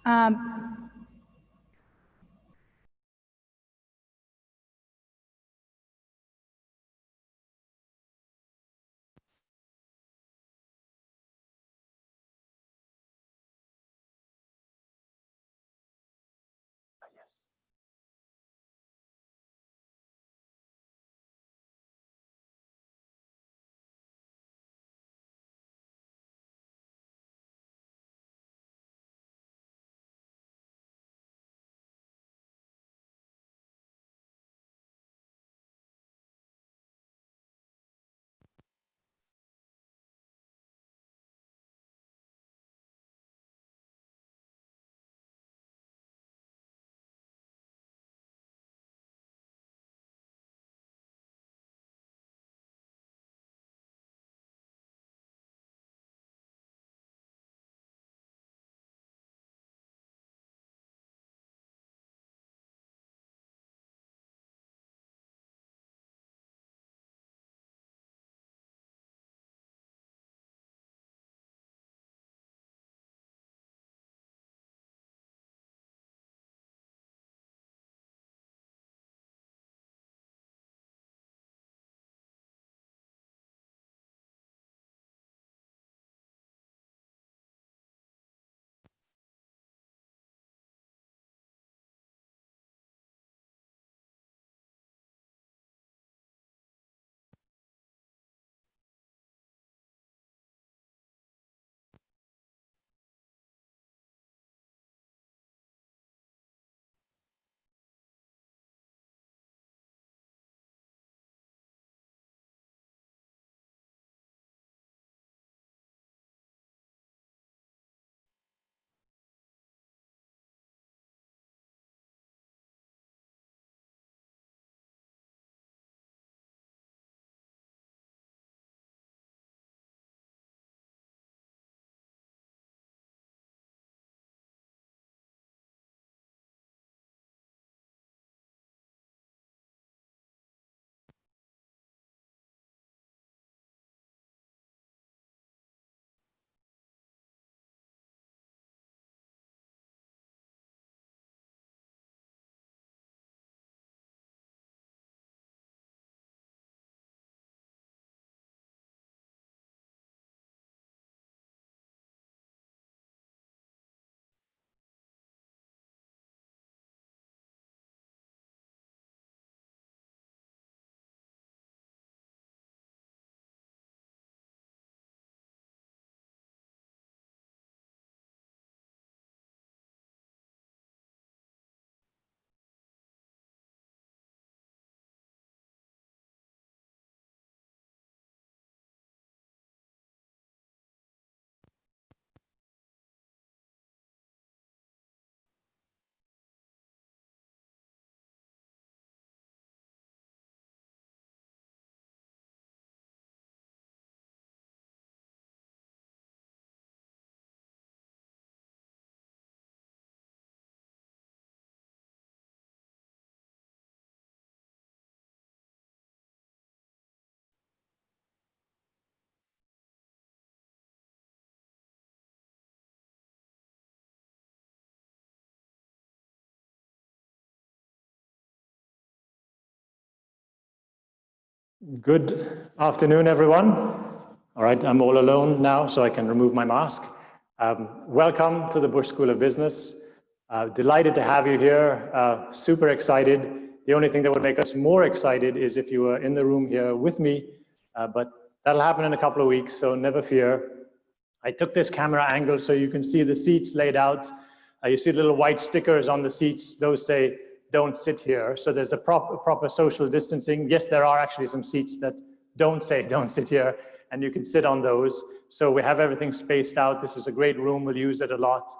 Um, Yes. Good afternoon, everyone. All right, I'm all alone now, so I can remove my mask. Welcome to the Busch School of Business. Delighted to have you here, super excited. The only thing that would make us more excited is if you were in the room here with me, but that'll happen in a couple of weeks, so never fear. I took this camera angle so you can see the seats laid out. You see little white stickers on the seats, those say, don't sit here. So there's a proper social distancing. Yes, there are actually some seats that don't say don't sit here, and you can sit on those. So we have everything spaced out. This is a great room, we'll use it a lot.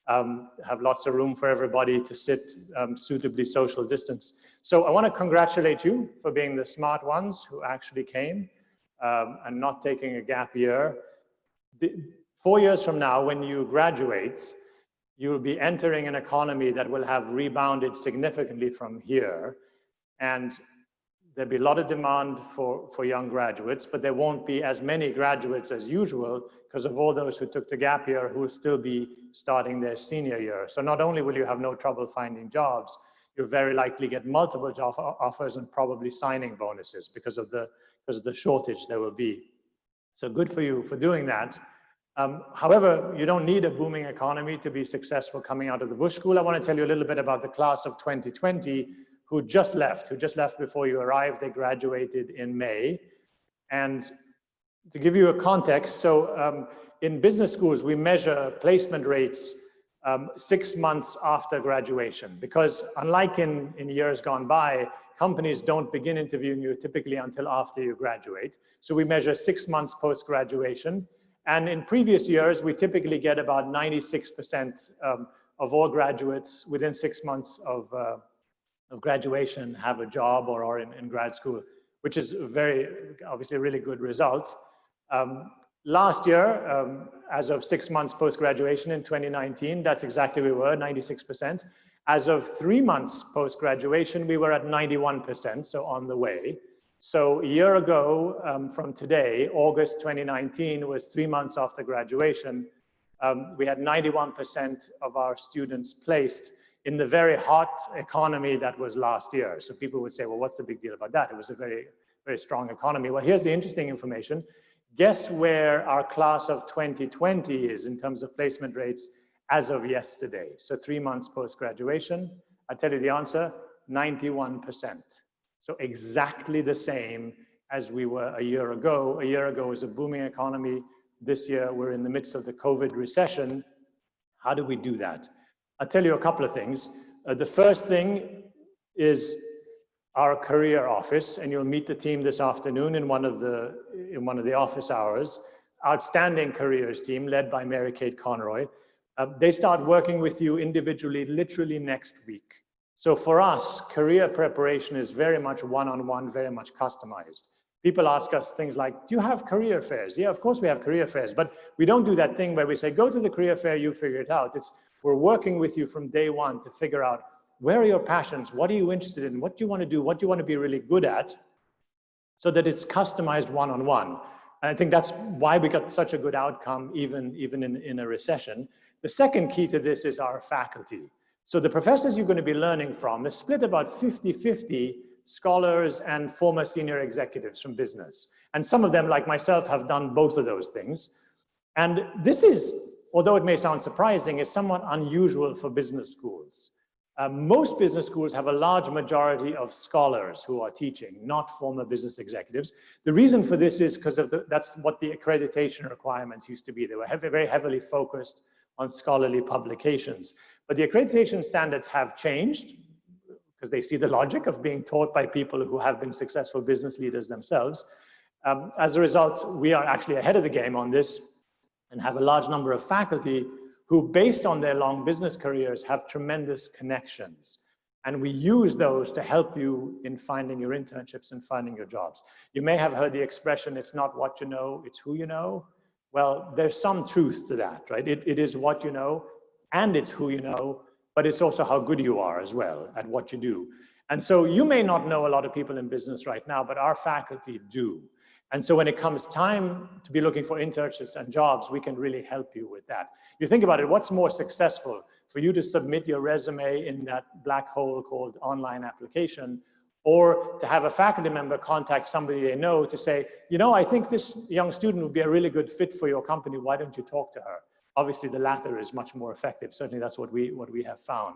Have lots of room for everybody to sit suitably social distance. So I want to congratulate you for being the smart ones who actually came and not taking a gap year. 4 years from now, when you graduate, you will be entering an economy that will have rebounded significantly from here. And there'll be a lot of demand for young graduates, but there won't be as many graduates as usual because of all those who took the gap year who will still be starting their senior year. So not only will you have no trouble finding jobs, you'll very likely get multiple job offers and probably signing bonuses because of the shortage there will be. So good for you for doing that. However, you don't need a booming economy to be successful coming out of the Busch School. I want to tell you a little bit about the class of 2020 who just left before you arrived. They graduated in May. And to give you a context, so in business schools, we measure placement rates 6 months after graduation, because unlike in years gone by, companies don't begin interviewing you typically until after you graduate. So we measure 6 months post-graduation. And in previous years, we typically get about 96% of all graduates within 6 months of graduation have a job or are in grad school, which is obviously a really good result. Last year, as of 6 months post-graduation in 2019, that's exactly where we were, 96%. As of 3 months post-graduation, we were at 91%, so on the way. So a year ago from today, August 2019 was 3 months after graduation. We had 91% of our students placed in the very hot economy that was last year. So people would say, well, what's the big deal about that? It was a very, very strong economy. Well, here's the interesting information. Guess where our class of 2020 is in terms of placement rates as of yesterday? So 3 months post-graduation, I'll tell you the answer, 91%. So exactly the same as we were a year ago. A year ago was a booming economy. This year, we're in the midst of the COVID recession. How do we do that? I'll tell you a couple of things. The first thing is our career office, and you'll meet the team this afternoon in one of the office hours. Outstanding careers team led by Mary Kate Conroy. They start working with you individually, literally next week. So for us, career preparation is very much one-on-one, very much customized. People ask us things like, do you have career fairs? Yeah, of course we have career fairs, but we don't do that thing where we say, go to the career fair, you figure it out. We're working with you from day one to figure out, where are your passions? What are you interested in? What do you want to do? What do you want to be really good at? So that it's customized one-on-one. And I think that's why we got such a good outcome, even in a recession. The second key to this is our faculty. So the professors you're going to be learning from is split about 50-50 scholars and former senior executives from business. And some of them, like myself, have done both of those things. And this is, although it may sound surprising, is somewhat unusual for business schools. Most business schools have a large majority of scholars who are teaching, not former business executives. The reason for this is because that's what the accreditation requirements used to be. They were very heavily focused on scholarly publications. But the accreditation standards have changed because they see the logic of being taught by people who have been successful business leaders themselves. As a result, we are actually ahead of the game on this and have a large number of faculty who, based on their long business careers, have tremendous connections. And we use those to help you in finding your internships and finding your jobs. You may have heard the expression, it's not what you know, it's who you know. Well, there's some truth to that, right? It is what you know, and it's who you know, but it's also how good you are as well at what you do. And so you may not know a lot of people in business right now, but our faculty do. And so when it comes time to be looking for internships and jobs, we can really help you with that. You think about it, what's more successful for you to submit your resume in that black hole called online application, or to have a faculty member contact somebody they know to say, you know, I think this young student would be a really good fit for your company. Why don't you talk to her? Obviously, the latter is much more effective. Certainly, that's what we have found.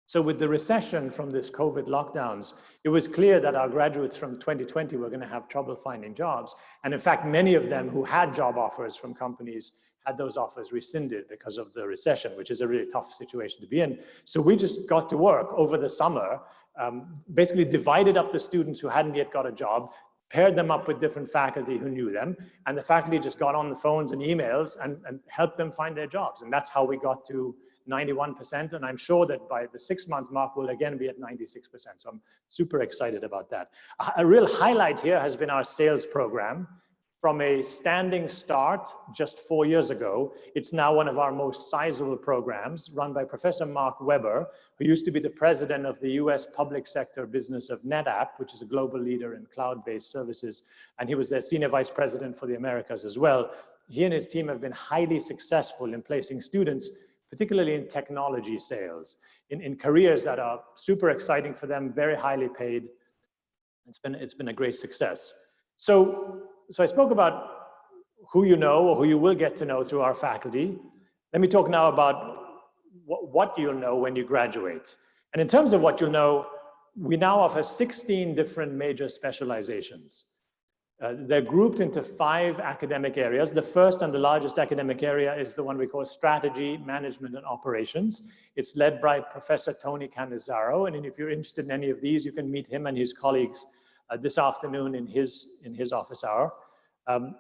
So with the recession from this COVID lockdowns, it was clear that our graduates from 2020 were going to have trouble finding jobs. And in fact, many of them who had job offers from companies had those offers rescinded because of the recession, which is a really tough situation to be in. So we just got to work over the summer, basically divided up the students who hadn't yet got a job, paired them up with different faculty who knew them, and the faculty just got on the phones and emails and helped them find their jobs. And that's how we got to 91%, and I'm sure that by the 6-month mark, we'll again be at 96%. So I'm super excited about that. A real highlight here has been our sales program. from a standing start just 4 years ago, it's now one of our most sizable programs run by Professor Mark Webber, who used to be the president of the US public sector business of NetApp, which is a global leader in cloud-based services. And he was their senior vice president for the Americas as well. He and his team have been highly successful in placing students, particularly in technology sales, in careers that are super exciting for them, very highly paid. It's been a great success. So I spoke about who you know or who you will get to know through our faculty. Let me talk now about what you'll know when you graduate. And in terms of what you'll know, we now offer 16 different major specializations. They're grouped into 5 academic areas. The first and the largest academic area is the one we call Strategy, Management, and Operations. It's led by Professor Tony Cannizzaro. And if you're interested in any of these, you can meet him and his colleagues this afternoon in his office hour.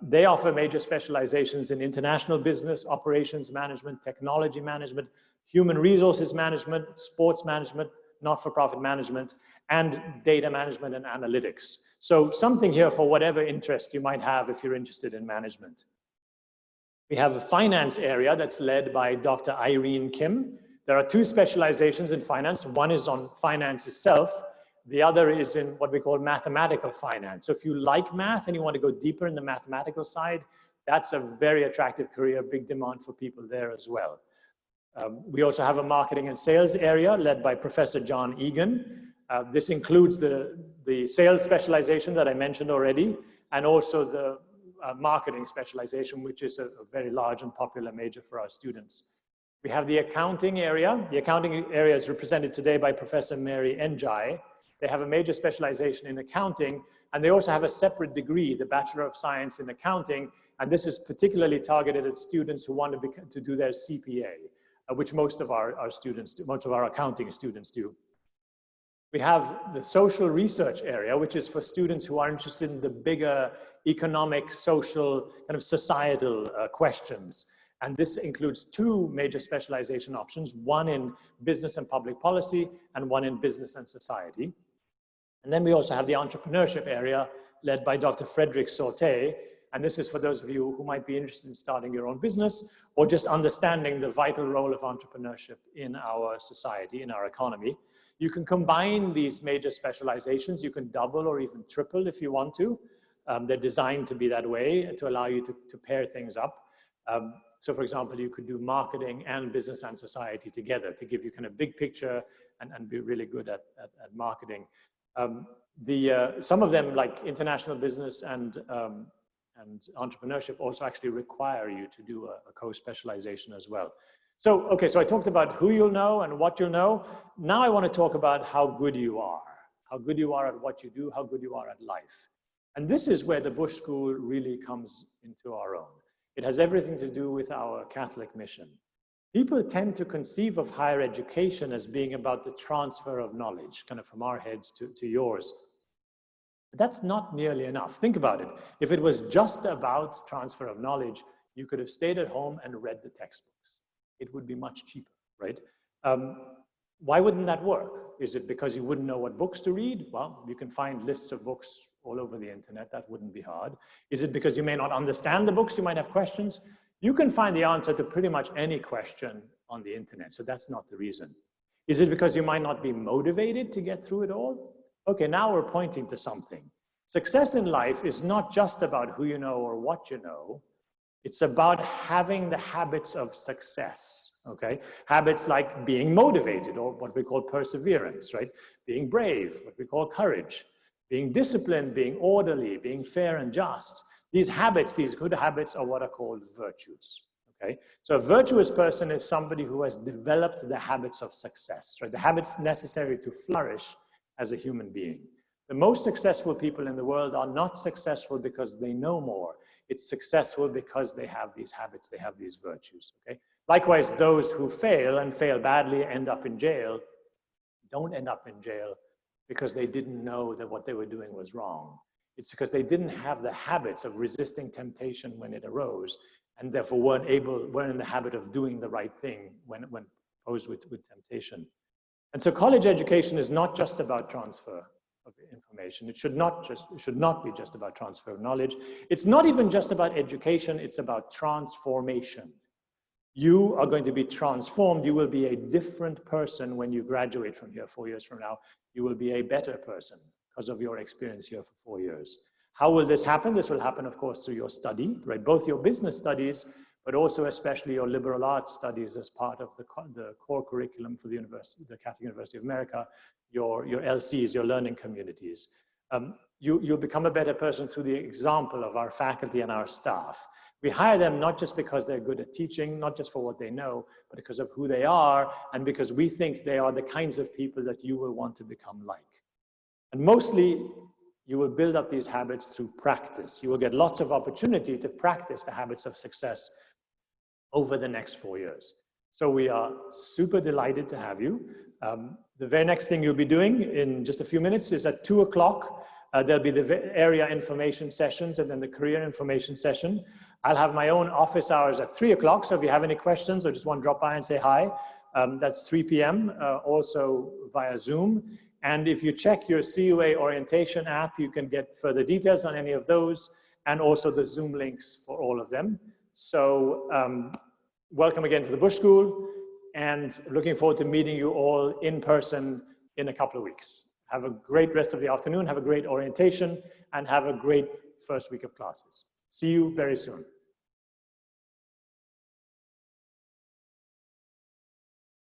They offer major specializations in international business, operations management, technology management, human resources management, sports management, not-for-profit management, and data management and analytics. So something here for whatever interest you might have if you're interested in management. We have a finance area that's led by Dr. Irene Kim. There are 2 specializations in finance. One is on finance itself. The other is in what we call mathematical finance. So if you like math and you want to go deeper in the mathematical side, that's a very attractive career, big demand for people there as well. We also have a marketing and sales area led by Professor John Egan. This includes the sales specialization that I mentioned already, and also the marketing specialization, which is a very large and popular major for our students. We have the accounting area. The accounting area is represented today by Professor Mary Njai. They have a major specialization in accounting, and they also have a separate degree, the Bachelor of Science in Accounting, and this is particularly targeted at students who want to do their CPA, which most of our accounting students do. We have the social research area, which is for students who are interested in the bigger economic, social, kind of societal questions. And this includes 2 major specialization options, one in business and public policy and one in business and society. And then we also have the entrepreneurship area led by Dr. Frederick Sauté. And this is for those of you who might be interested in starting your own business or just understanding the vital role of entrepreneurship in our society, in our economy. You can combine these major specializations. You can double or even triple if you want to. They're designed to be that way to allow you to pair things up. So for example, you could do marketing and business and society together to give you kind of big picture and be really good at marketing. Some of them, like international business and entrepreneurship, also actually require you to do a co-specialization as well. So, okay, so I talked about who you'll know and what you'll know. Now I want to talk about how good you are at what you do, how good you are at life. And this is where the Busch School really comes into our own. It has everything to do with our Catholic mission. People tend to conceive of higher education as being about the transfer of knowledge, kind of from our heads to yours. But that's not nearly enough. Think about it. If it was just about transfer of knowledge, you could have stayed at home and read the textbooks. It would be much cheaper, right? Why wouldn't that work? Is it because you wouldn't know what books to read? Well, you can find lists of books all over the internet. That wouldn't be hard. Is it because you may not understand the books? You might have questions. You can find the answer to pretty much any question on the internet. So that's not the reason. Is it because you might not be motivated to get through it all? Okay, now we're pointing to something. Success in life is not just about who you know or what you know. It's about having the habits of success, okay? Habits like being motivated, or what we call perseverance, right? Being brave, what we call courage. Being disciplined, being orderly, being fair and just. These habits, these good habits, are what are called virtues, okay? So a virtuous person is somebody who has developed the habits of success, right? The habits necessary to flourish as a human being. The most successful people in the world are not successful because they know more. It's successful because they have these habits, they have these virtues, okay? Likewise, those who fail and fail badly end up in jail, don't end up in jail because they didn't know that what they were doing was wrong. It's because they didn't have the habits of resisting temptation when it arose, and therefore weren't in the habit of doing the right thing when posed with temptation. And so college education is not just about transfer information. It should not be just about transfer of knowledge. It's not even just about education, it's about transformation. You are going to be transformed. You will be a different person when you graduate from here 4 years from now. You will be a better person because of your experience here for 4 years. How will this happen? This will happen, of course, through your study, right? Both your business studies, but also especially your liberal arts studies as part of the core curriculum for the university, the Catholic University of America, your LCs, your learning communities. You'll become a better person through the example of our faculty and our staff. We hire them not just because they're good at teaching, not just for what they know, but because of who they are, and because we think they are the kinds of people that you will want to become like. And mostly, you will build up these habits through practice. You will get lots of opportunity to practice the habits of success over the next 4 years. So we are super delighted to have you. The very next thing you'll be doing in just a few minutes is at 2 o'clock. There'll be the area information sessions and then the career information session. I'll have my own office hours at 3 o'clock. So if you have any questions or just want to drop by and say hi, that's 3 p.m. Also via Zoom. And if you check your CUA orientation app, you can get further details on any of those and also the Zoom links for all of them. So welcome again to the Busch School and looking forward to meeting you all in person in a couple of weeks. Have a great rest of the afternoon, have a great orientation, and have a great first week of classes. See you very soon.